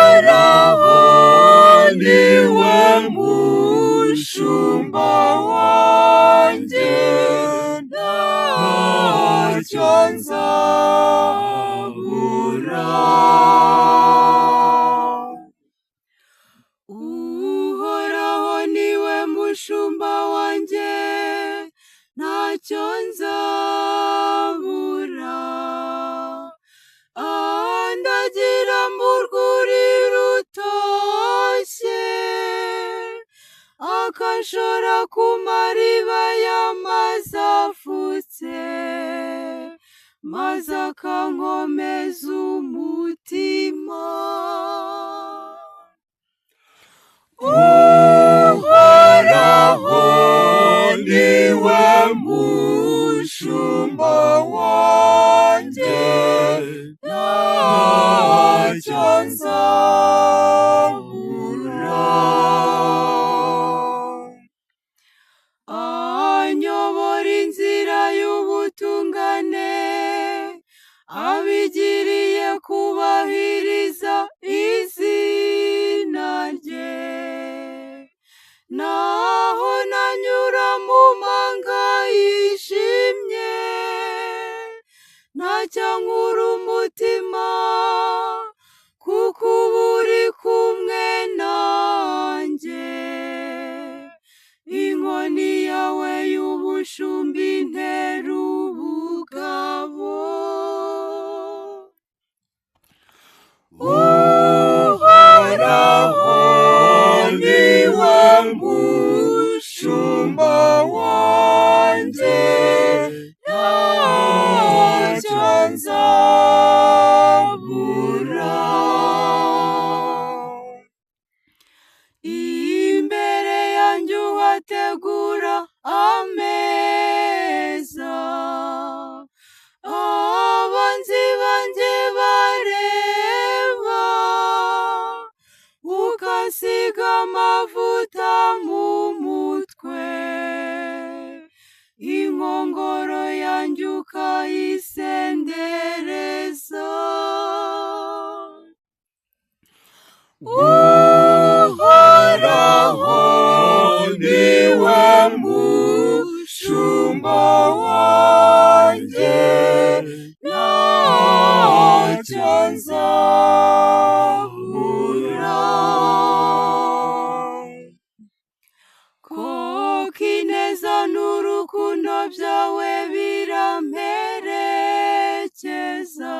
Uhoraho niwe mushumba wanjye, ntacyo nzabura. Uhoraho niwe mushumba wanjye, ntacyo nzabura. Andagira mu rwuri rutoshye, akashora ku mariba y'amazi afutse, maze akankomeza umutima. Uhoraho niwe mushumba wanjye, ntacyo nzabura. Anyobora inzira y'ubutungane, abigiriye kubahiriza izina rye. Naho nanyura mu manga yishimye, ntacyankura umutima, kuko uba uri kumwe nanjye. Inkoni yawe y'ubushumba intera ubugabo. Uhoraho niwe mushumba wanjye, ntacyo nzabura. Imbere yanjye uhategura ameza, abanzi banjye bareba, ukasiga amavuta mu mutwe, inkongoro yanjye ukayisendereza. Uhoraho niwe mushumba wanjye, ntacyo nzabura. Koko ineza n'urukundo byawe biramperekeza,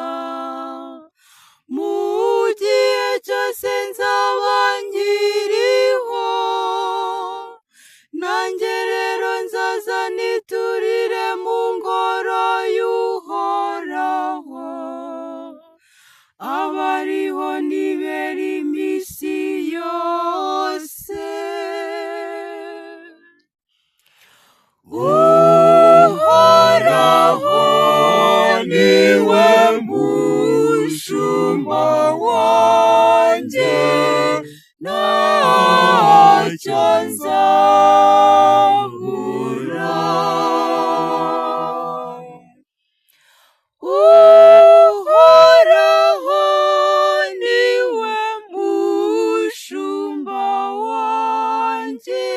mu gihe cyose nzaba nkiriho. Nanjye rero nzaza niturire mu ngoro y'Uhoraho, abariho nibera iminsi yose. Uhoraho niwe mushumba wanjye, ntacyo nzabura. Uhoraho niwe mushumba wanjye,